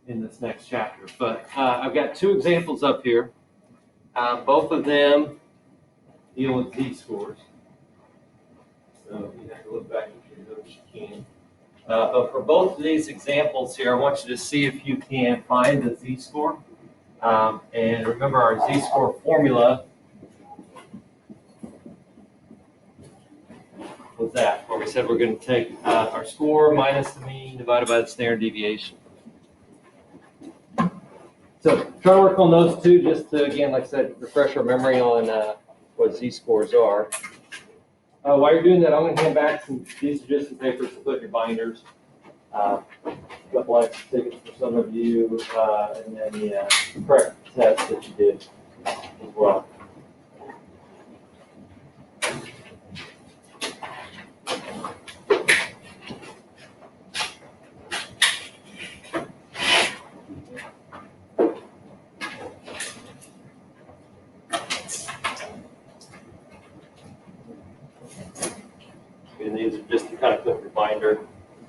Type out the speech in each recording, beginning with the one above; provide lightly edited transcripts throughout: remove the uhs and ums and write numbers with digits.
in this next chapter. But I've got two examples up here. Both of them deal with z-scores. So you have to look back at your notes you can. But for both of these examples here, I want you to see if you can find the z-score. And remember our z-score formula was that, where we said we're going to take our score minus the mean divided by the standard deviation. So try to work on those two just to, again, like I said, refresh our memory on what z-scores are. While you're doing that, I'm going to hand back these are just some papers to put in your binders. A couple extra tickets for some of you, and then the correct test that you did as well. And these are just to kind of put a reminder.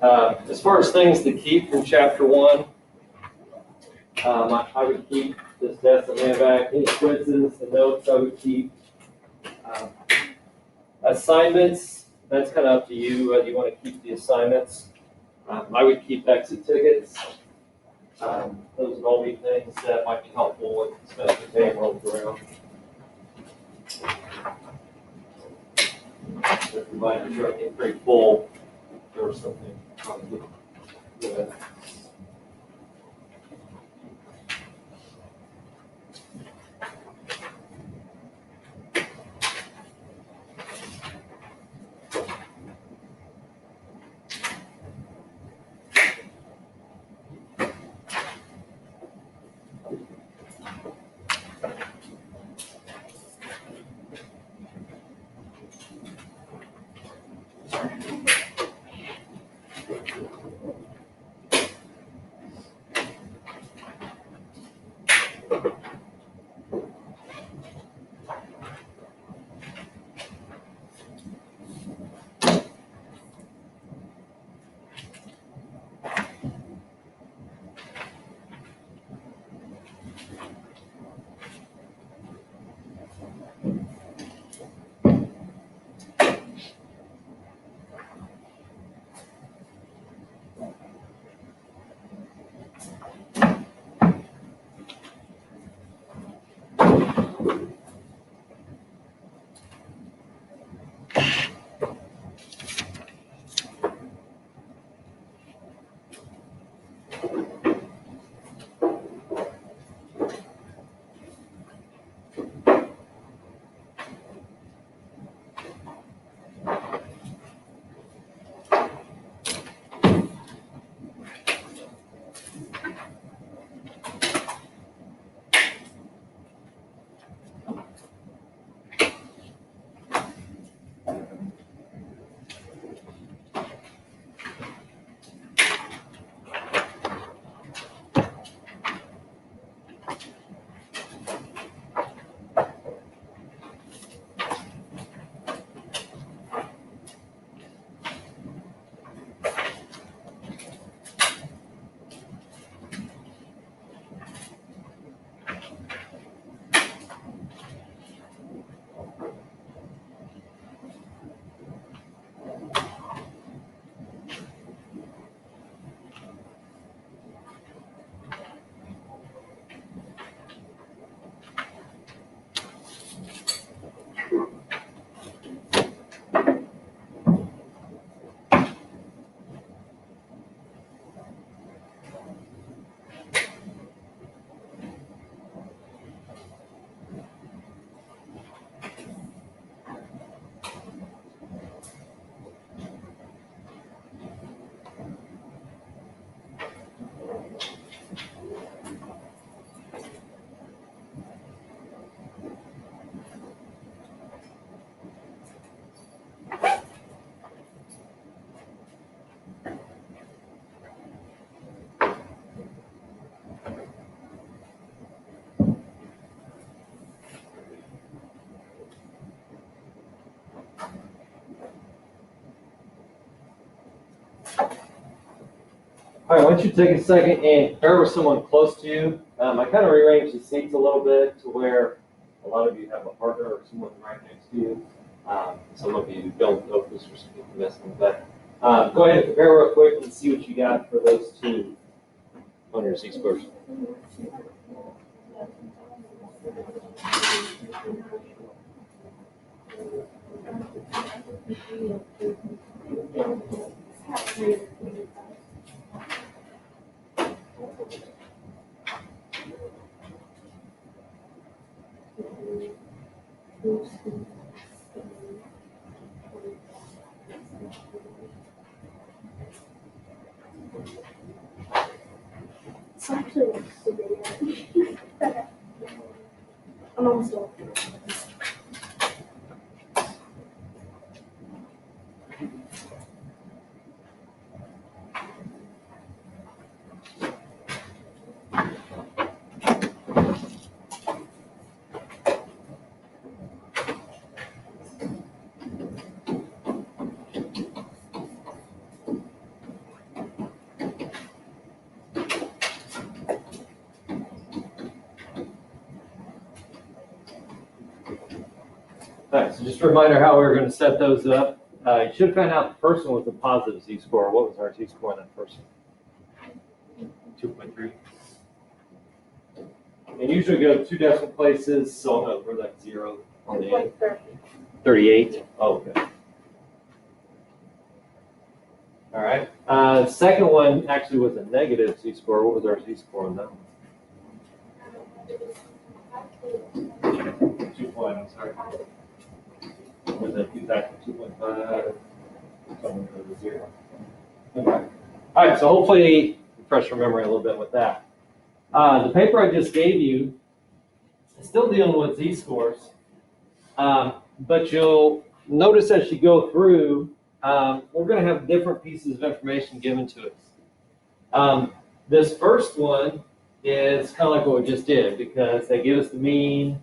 As far as things to keep from chapter 1, I would keep this test on hand back, any quizzes, the notes I would keep. Assignments, that's kind of up to you whether you want to keep the assignments. I would keep exit tickets. Those would all be things that might be helpful when the exam rolls around. If your binders are getting pretty full, or something. Yeah. All right, why don't you take a second and compare with someone close to you. I kind of rearranged the seats a little bit to where a lot of you have a partner or someone right next to you. Some of you don't know this was missing, but go ahead and compare real quick and see what you got for those two on your Z-scores. It's actually okay. I'm almost done. All right, so just a reminder how we were going to set those up. You should have found out the first one was a positive Z-score. What was our Z-score on that first one? 2.3. And usually go 2 decimal places, so no, we're like 0 on the end. 38. Oh, okay. All right. Second one actually was a negative Z-score. What was our Z-score on that one? 2 point, I'm sorry. Was it 2.5? Something over 0. Okay. All right, so hopefully refresh your memory a little bit with that. The paper I just gave you is still dealing with Z-scores, but you'll notice as you go through, we're going to have different pieces of information given to us. This first one is kind of like what we just did because they give us the mean,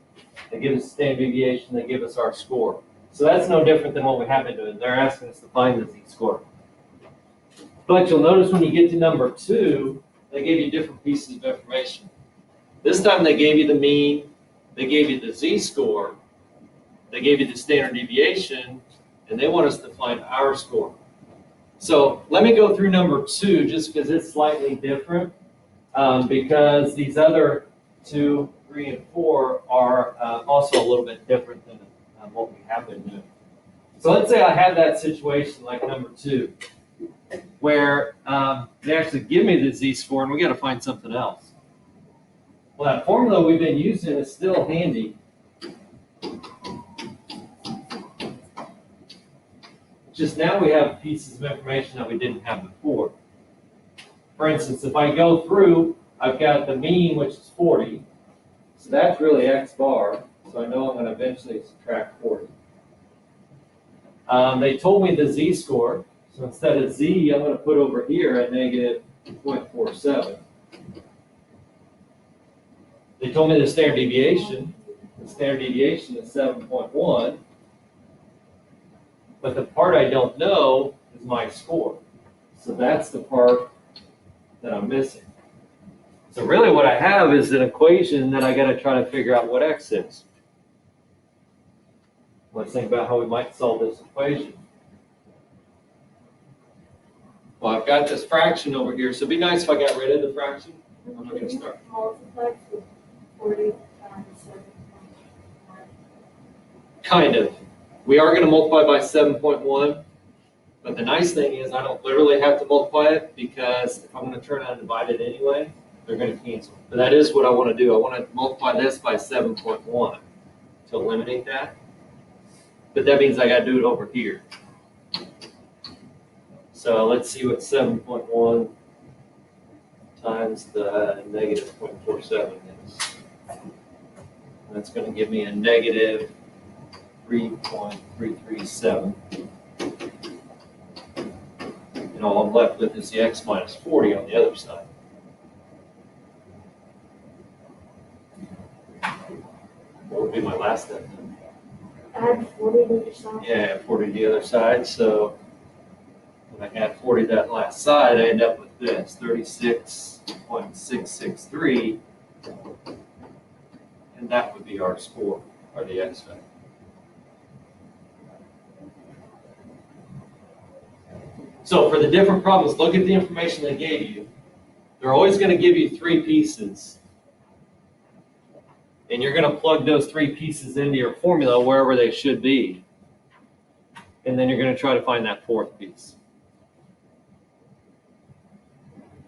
they give us the standard deviation, they give us our score. So that's no different than what we have been doing. They're asking us to find the Z-score. But you'll notice when you get to number 2, they gave you different pieces of information. This time they gave you the mean, they gave you the Z-score, they gave you the standard deviation, and they want us to find our score. So let me go through number 2 just because it's slightly different because these other 2, 3, and 4 are also a little bit different than what we have been doing. So let's say I have that situation like number 2 where they actually give me the Z-score and we got to find something else. Well, that formula we've been using is still handy. Just now we have pieces of information that we didn't have before. For instance, if I go through, I've got the mean, which is 40. So that's really X bar. So I know I'm going to eventually subtract 40. They told me the Z-score. So instead of Z, I'm going to put over here a negative 0.47. They told me the standard deviation. The standard deviation is 7.1. But the part I don't know is my score. So that's the part that I'm missing. So really what I have is an equation that I got to try to figure out what X is. Let's think about how we might solve this equation. Well, I've got this fraction over here, so it'd be nice if I got rid of the fraction. I'm not going to start. Multiplex with 40 times 7. Kind of. We are going to multiply by 7.1, but the nice thing is I don't literally have to multiply it because if I'm going to turn out and divide it anyway, they're going to cancel. But that is what I want to do. I want to multiply this by 7.1 to eliminate that. But that means I got to do it over here. So let's see what 7.1 times the negative 0.47 is. That's going to give me a negative 3.337. And all I'm left with is the X minus 40 on the other side. What would be my last step? Add 40 to each side. Yeah, 40 to the other side. So when I add 40 to that last side, I end up with this, 36.663, and that would be our score, or the X factor. So for the different problems, look at the information they gave you. They're always going to give you 3 pieces. And you're going to plug those 3 pieces into your formula wherever they should be. And then you're going to try to find that 4th piece.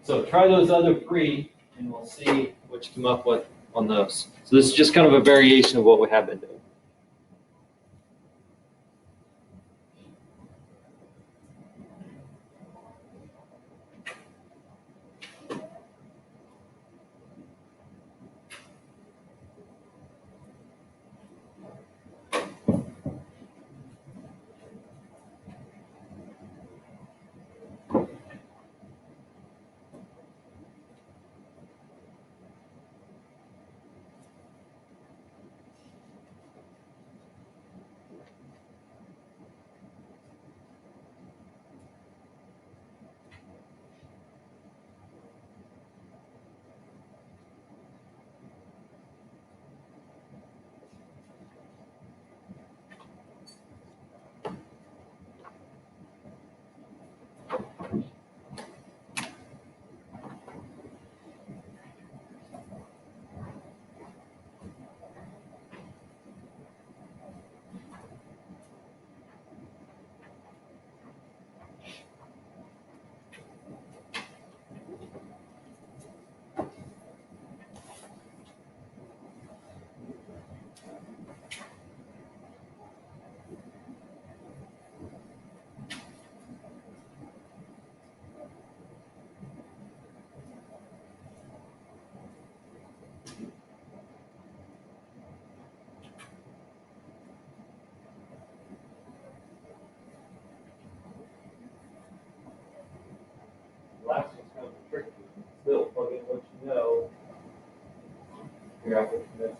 So try those other 3, and we'll see what you come up with on those. So this is just kind of a variation of what we have been doing. Last one's kind of tricky. Still plug in what you know. Figure out what you missed.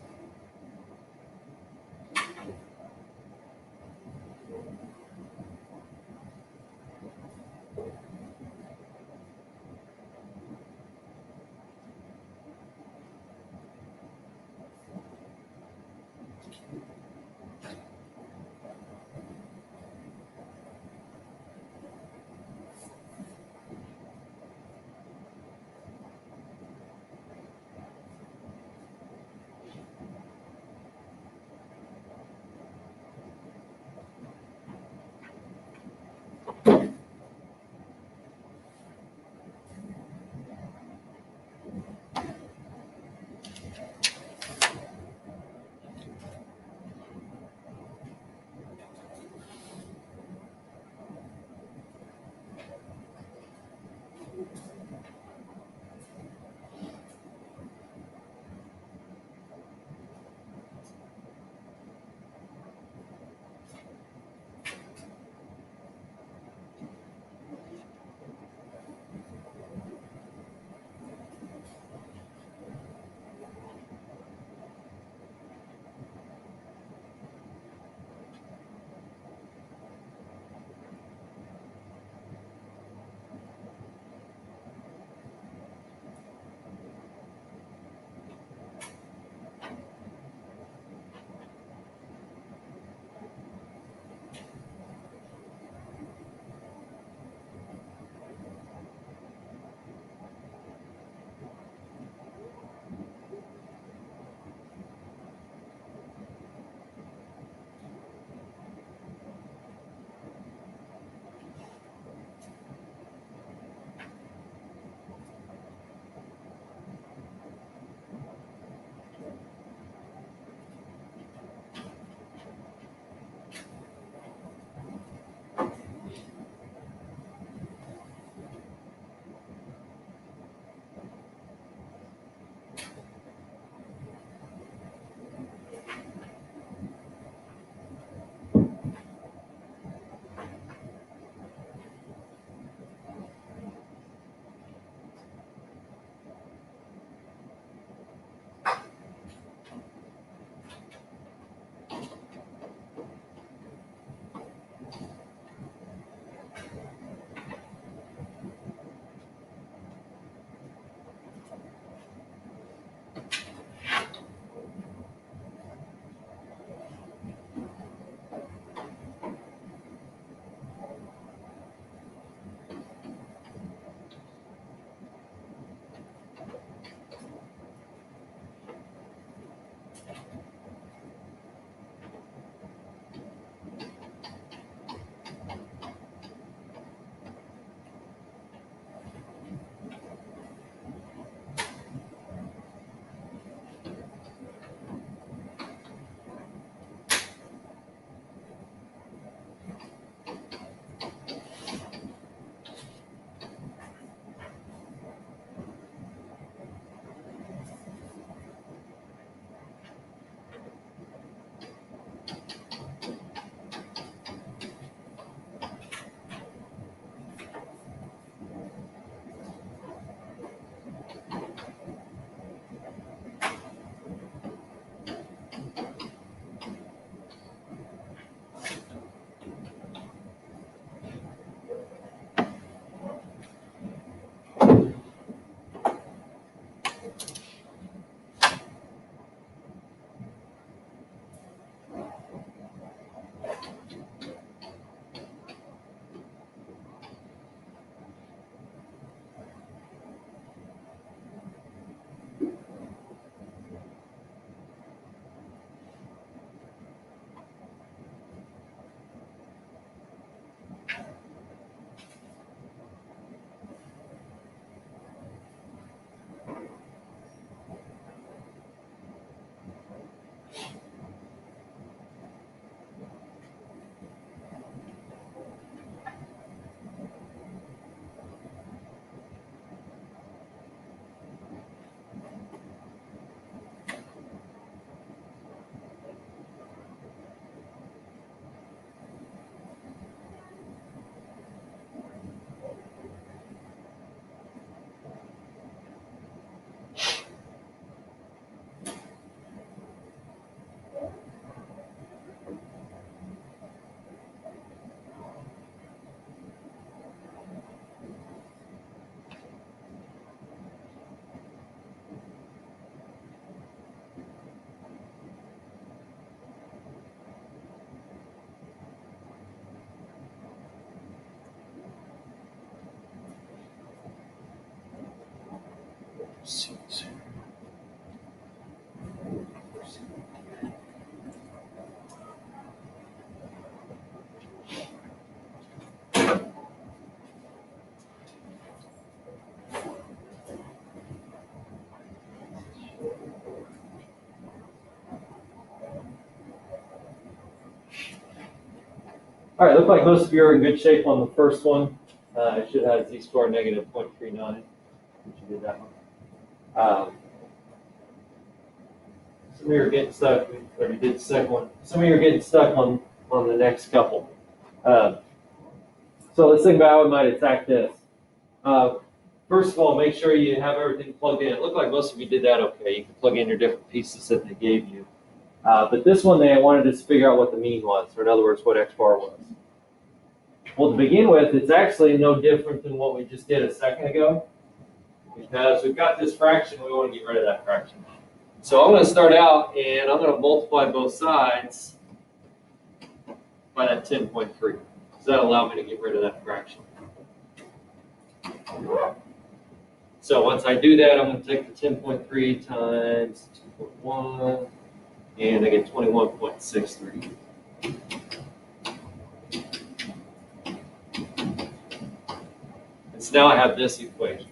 All right, look like most of you are in good shape on the first one. It should have z-score negative 0.39, which you did that one. Some of you are getting stuck, or you did the second one. Some of you are getting stuck on the next couple. So let's think about how we might attack this. First of all, make sure you have everything plugged in. It looked like most of you did that okay. You can plug in your different pieces that they gave you. But this one, they wanted us to figure out what the mean was, or in other words, what x bar was. Well, to begin with, it's actually no different than what we just did a second ago, because we've got this fraction, we want to get rid of that fraction. So I'm going to start out, and I'm going to multiply both sides by that 10.3. Does that allow me to get rid of that fraction? So once I do that, I'm going to take the 10.3 times 2.1, and I get 21.63. And so now I have this equation.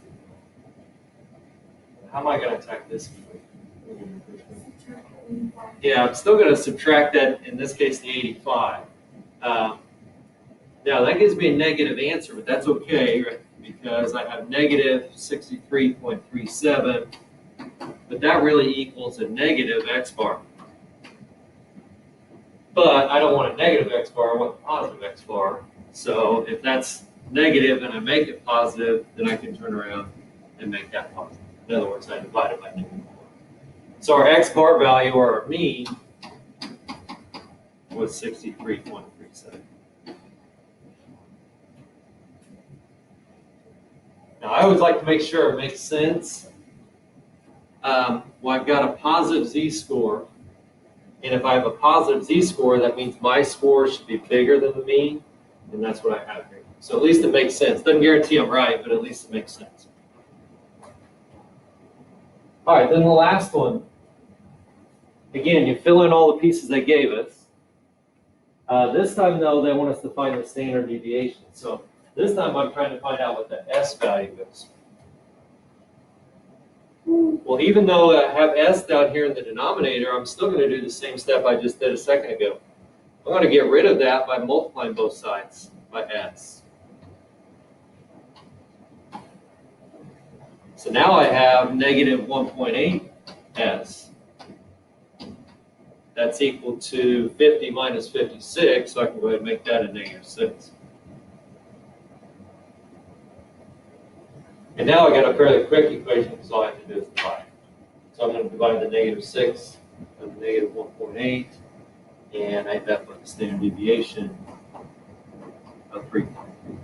How am I going to attack this equation? Yeah, I'm still going to subtract that, in this case, the 85. Now, that gives me a negative answer, but that's okay, right? Because I have negative 63.37, but that really equals a negative x bar. But I don't want a negative x bar, I want a positive x bar. So if that's negative and I make it positive, then I can turn around and make that positive. In other words, I divide it by negative 4. So our x bar value, or our mean, was 63.37. Now, I always like to make sure it makes sense. Well, I've got a positive z-score, and if I have a positive z-score, that means my score should be bigger than the mean, and that's what I have here. So at least it makes sense. Doesn't guarantee I'm right, but at least it makes sense. All right, then the last one. Again, you fill in all the pieces they gave us. This time, though, they want us to find the standard deviation. So this time I'm trying to find out what the S value is. Well, even though I have S down here in the denominator, I'm still going to do the same step I just did a second ago. I'm going to get rid of that by multiplying both sides by S. So now I have negative 1.8 S. That's equal to 50 minus 56, so I can go ahead and make that a negative 6. And now I got a fairly quick equation because all I have to do is divide. So I'm going to divide the negative 6 by the negative 1.8, and I have that with the standard deviation of 3.3.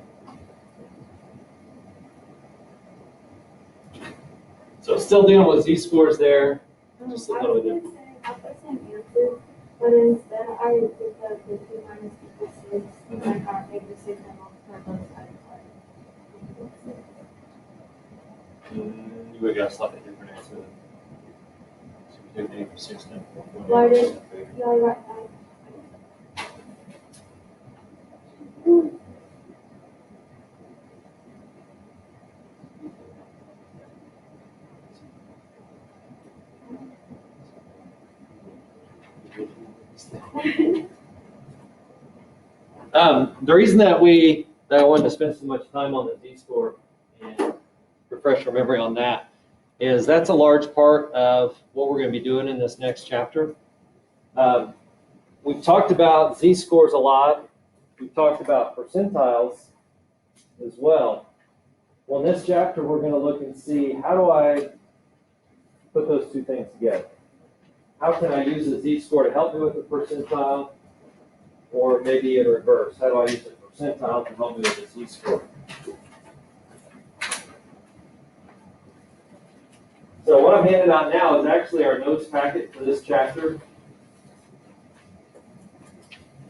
So still dealing with z-scores there, just a little bit different. I put the same answer, but instead I did the 50 minus 56, and I got negative 6 and multiplied both sides by negative 6. You would have got a slightly different answer. So we take negative 6 times 1.8. Why did you all write that? The reason that I wanted to spend so much time on the z-score and refresh our memory on that is that's a large part of what we're going to be doing in this next chapter. We've talked about z-scores a lot. We've talked about percentiles as well. Well, in this chapter, we're going to look and see how do I put those two things together. How can I use the z-score to help me with the percentile? Or maybe in reverse, how do I use the percentile to help me with the z-score? So what I'm handing out now is actually our notes packet for this chapter.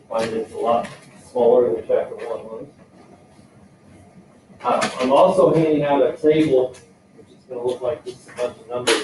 Find it's a lot smaller than chapter 1 was. I'm also handing out a table, which is gonna look like just a bunch of numbers